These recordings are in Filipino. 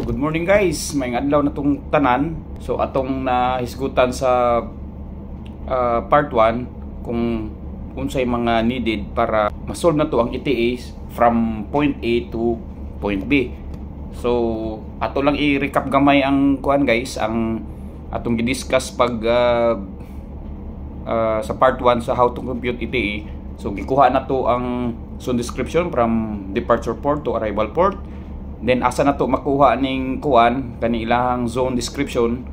Good morning guys, may adlaw na tong tanan. So atong nahisgutan sa part 1 kung unsay mga needed para masolve na to ang ETA from point A to point B. So ato lang i-recap gamay ang kuan guys, ang atong gidiscuss pag sa part 1 sa how to compute ETA. So gikuha na to ang zone description from departure port to arrival port. Then asa na to makuha ning kuan kani ilahang zone description,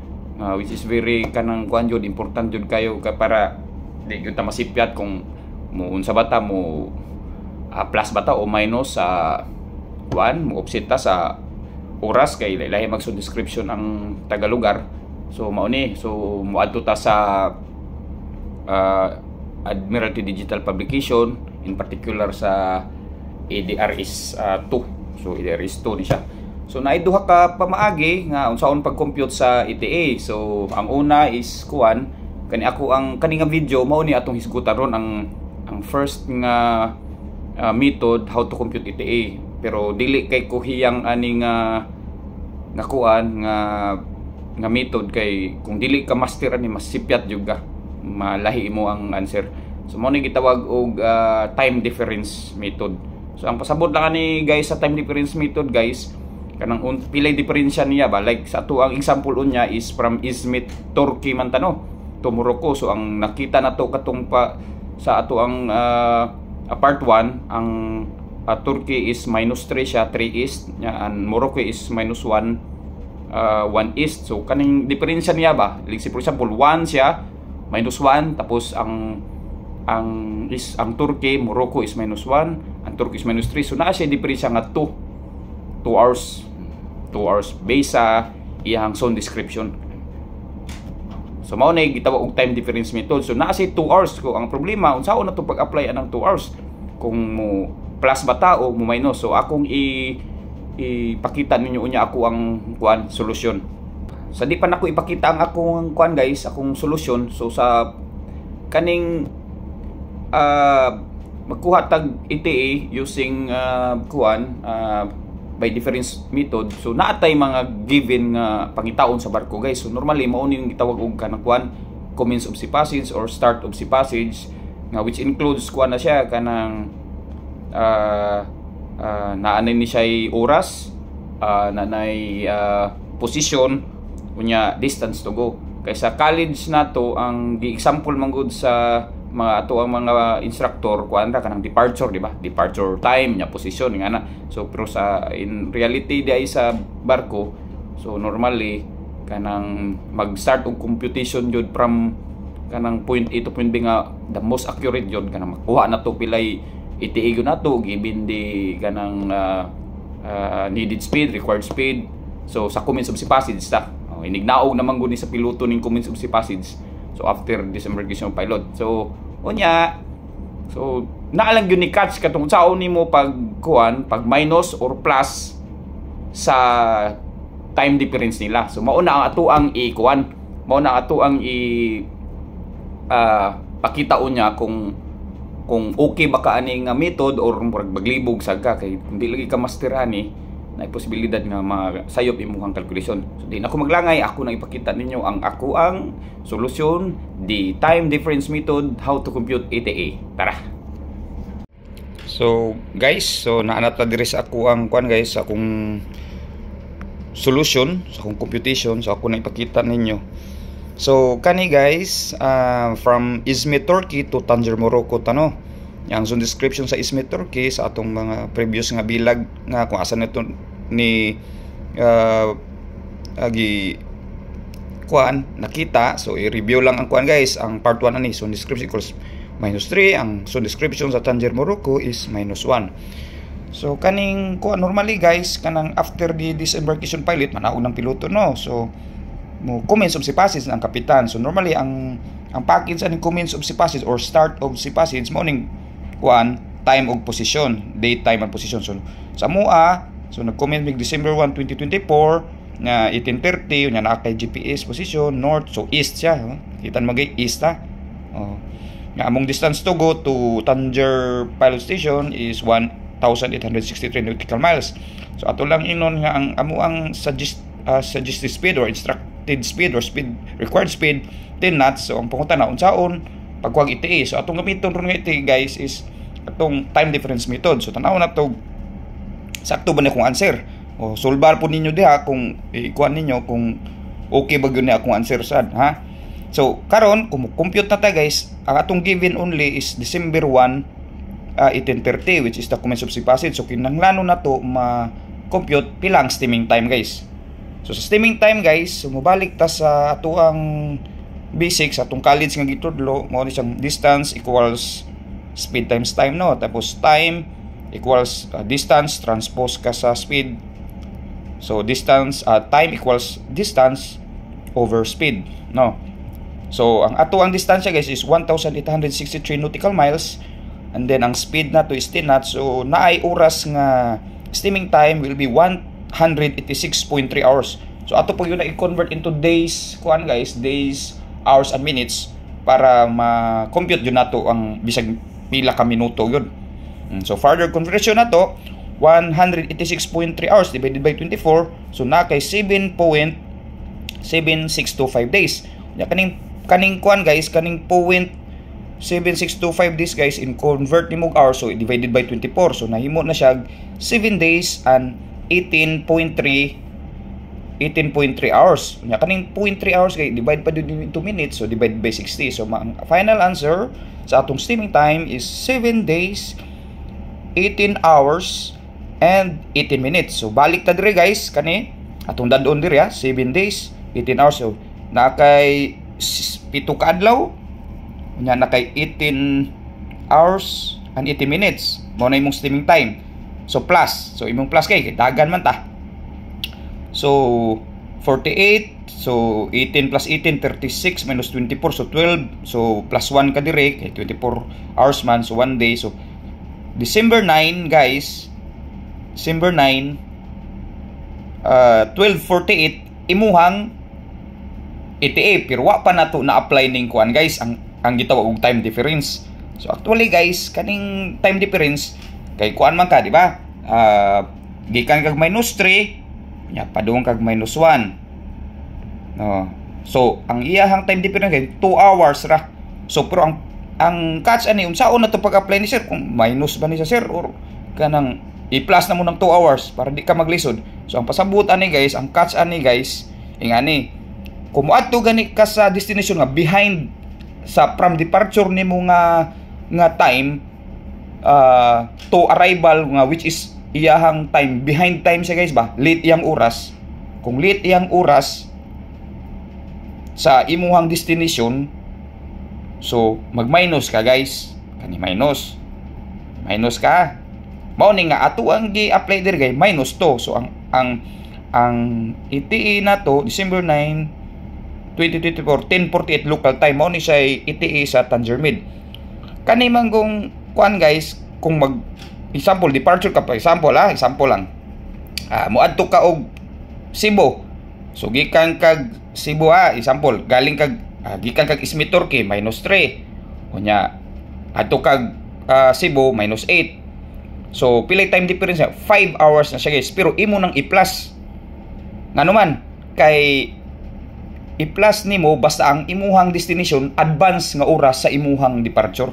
which is very kanang kuan jud important jud kayo para di gyud ta masipyat kung mo unsa bata mo plus bata o minus sa kuan mo offset ta sa oras kay lahi mag zone description ang tagalugar. So mao ni, so moadto ta sa Admiralty Digital Publication, in particular sa ADRS 2. So there is 2 ni siya. So naiduha ka pamaagi nga unsaon pag-compute sa ETA. So ang una is kuan kani ako ang kaning video mao ni atong hisgutan ron ang first nga method how to compute ETA. Pero dili kay ko hiyang ani nga kuan nga method kay kung dili ka master ani masipyat jud ka, malahi mo ang answer. So mao ni gitawag og time difference method. So ang pasabot lang ni guys sa time difference method guys, kanang pilay diferensya niya ba, like sa ato ang example unya is from Izmit, Turkey man tano to Morocco. So ang nakita na to katong pa sa ato ang part 1 ang Turkey is -3 siya, 3 east nya, and Morocco is -1 1 east. So kaning diferensya niya ba, like for example 1 siya -1, tapos ang Turkey, Morocco is -1, ang Turkey is -3. So naa siya diferensya nga 2 hours based sa iyang zone description. So mao na gitawag og time difference method. So naa siya 2 hours. Ko ang problema unsaon na to pag-apply anang 2 hours kung mo plus bata o mo minus. So akong ipakita ninyo unya ako ang kuan solusyon. Sa di pa nako ipakita ang akong kuan guys, akong solusyon. So sa kaning magkuha tag ETA using kuan by difference method. So naatay mga given nga pangitaon sa barko guys. So normally mao ni gitawag og kanang kuan commence of sea passage or start of sea passage, nga which includes kuan na siya kanang naanay ni siya oras, nanay position unya distance to go. Kay sa college nato ang gi-example man gud sa mga ato ang mga instructor kuan ra kanang departure, di ba? Departure time nya position nga na. So pero sa in reality di ay sa barko, so normally kanang mag-start og computation jud from kanang point A to point B nga the most accurate jud kanang makuha na to pilay ETA gyud nato given the kanang needed speed, required speed. So sa commence of sea passage ta, inignaog naman gud ni sa piloto ning commence of sea passage. So after disembarkation pilot. So unya, so naalang yun ni catch katong saon nimo pag kuan, pag minus or plus sa time difference nila. So mao na ang ato ang i-kuan, mao na ato ang pakita unya kung okay ba ka ani nga method or maglibog sa ka kay kung di lagi ka masteran ni na posibilidad nga masayop imong calculation. So di na ako maglangay, ako na ipakita ninyo ang ako ang solusyon, the time difference method, how to compute ETA. Tara. So guys, so naanata diri sa ako ang kuan guys, akong solution sa akong computation. So ako na ipakita ninyo. So kani guys, from Izmit, Turkey to Tanger, Morocco tano. Yang zone description sa Izmit, Turkey sa atong mga previous nga bilag nga kung asa nito ni kuan nakita. So i-review lang ang kuan guys, ang part 1 ani zone description equals -3, ang zone description sa Tanger, Morocco is -1. So kaning kuan normally guys kanang after the disembarkation pilot manaog ng piloto no. So mo commence of sea passage ang kapitan. So normally ang package aning commence of sea passage or start of sea passage mo ning kuan time og position, date, time and position. So sa MOA, so nag-comment mig December 1, 2024 nga 18:30 nya na kay GPS position north, so east siya, kita magay east ta. Nga among distance to go to Tanger Pilot Station is 1,863 nautical miles. So ato lang inon nga ang amo ang suggested speed or instructed speed or required speed 10 knots. So ang pangunta na unsaon pagkuwag ETA. So atong gamiton ron nga ETA guys is atong time difference method. So tanaw na to sakto ba ni akong answer o solbar po ninyo diha kung ikuan ninyo kung okay ba gyud ni akong answer sad ha. So karon kung compute na ta guys, ang atong given only is December 1 1830 which is the commence of sea passage. So kinahanglan na to ma-compute pilang steaming time guys. So sa steaming time guys, so mobalik ta sa ato ang basics atong college nga gitudlo, mo ni siyang distance equals speed times time no. Tapos time equals distance transpose ka sa speed. So distance time equals distance over speed no. So ang ato ang distansya guys is 1,863 nautical miles. And then ang speed na to is 10 knots. So naay oras nga steaming time will be 186.3 hours. So ato po yun na i-convert into days, kuan guys, days, hours and minutes para ma-compute yun nato ang bisag pila ka minuto yun. So further conversion na to 186.3 hours divided by 24. So na kay 7.7625 days. Kaning kuan guys, kaning 0.7625 days guys in convert ni mog hours, so divided by 24, so nahimo na siya 7 days and 18.3 hours. Nya kaning 0.3 hours kay divide pa din into minutes, so divide by 60. So ang final answer sa atong steaming time is 7 days 18 hours and 18 minutes. So balik ta dire guys kani atong dadon dire 7 days 18 hours. So na kay 7 ka adlaw nya na kay 18 hours and 80 minutes mao na imong steaming time. So plus, so imong plus kay dagan man ta. So 48, so 18 plus 18 36 minus 24, so 12. So plus 1 ka dire kay 24 hours man, so 1 day. So December 9 guys, December 9 12:48 imuhang ETA, pero wa pa nato na apply ning kuan guys ang gitawag og time difference. So actually guys, kaning time difference kay kuan man ka, di ba? Gikan kag minus 3, nya padung kag minus 1. No. So ang iyahang time difference kay 2 hours ra. So pero ang catch ani unsaon na to pag-apply ni sir, kung minus ba ni sa sir or kanang i-plus na mo ng 2 hours para di ka maglisod. So ang pasabot ani guys, ang catch ani guys, ingani kung moadto gani ka sa destination nga behind sa from departure nimo nga time to arrival nga which is iyahang time behind time siya guys ba, late iyang oras. Kung late iyang oras sa imuhang destination, so mag-minus ka guys, kani minus ka mao ni nga ato ang gi-apply dire guys minus to. So ang ETA na to December 9 2024 10:48 local time mao ni siya ETA sa Tangermid. Kani man kung kuan guys, kung mag example departure ka pa, example lang moadto ka og Cebu. So gikan kag Cebu example galing kag gikan kag Ismitorque minus 3, unya adto kag Cebu minus 8. So pila time difference 5 hours na siya guys, pero imo nang i-plus ngano man kay i-plus nimo basta ang imuhang destination advance nga oras sa imuhang departure.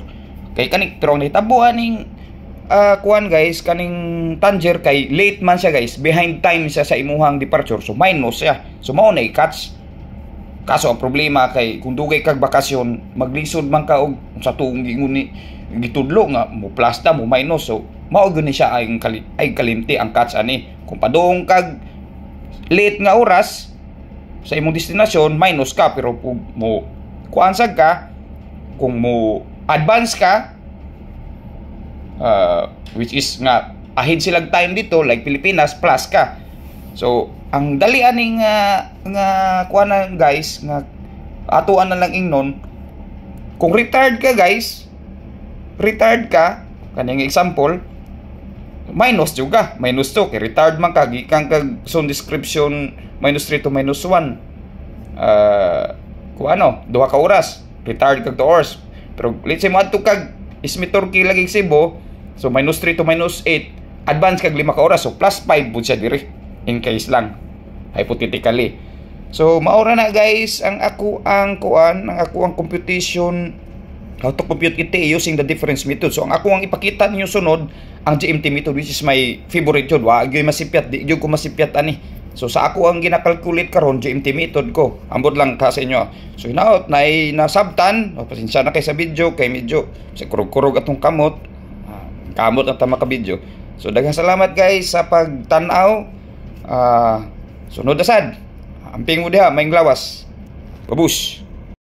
Kay kaning pero nahitabo aning kuan guys, kaning Tanger kay late man siya guys, behind time siya sa imuhang departure, so minus siya. So mao na i-catch. Kaso ang problema kay kung dugay kag bakasyon, maglisod man ka og sa tuong gingon gitudlo nga mo plus ta mo minus, so mao gyud ni siya ay kalimti ang catch ani. Kung padung kag late nga oras sa imong destination, minus ka, pero kung mo kuansag ka, kung mo advance ka, which is nga ahead silang time dito like Pilipinas, plus ka. So ang dali aning nga kuana guys nga atuan na lang ingnon, kung retired ka guys, retired ka kaning example minus juga, minus 2 kay retired man ka, gikan kag zone description minus 3 to minus 1 kung ano 2 ka oras, retired kag 2 hours. Pero let's say mo adto kag Ismitorque lagi Cebu, so minus 3 to minus 8 advance kag 5 ka oras, so plus 5 pud siya diri in case lang hypothetically. So maura na guys ang ako ang computation, how to compute ETA using the difference method. So ang ako ang ipakita ninyo sunod ang GMT method, which is my favorite jud. Wa gyud masipyat, di gyud ko masipyat ani. So sa ako ang ginakalculate karon GMT method ko. Ambot lang ka sa inyo. So hinaot na nasabtan, pasensya na kay sa video kay medyo sa kurog-kurog atong kamot. Kamot ang tama ka video. So daghang salamat guys sa pagtan-aw. Sunod na sad. Amping mo diha, maing lawas. Babush.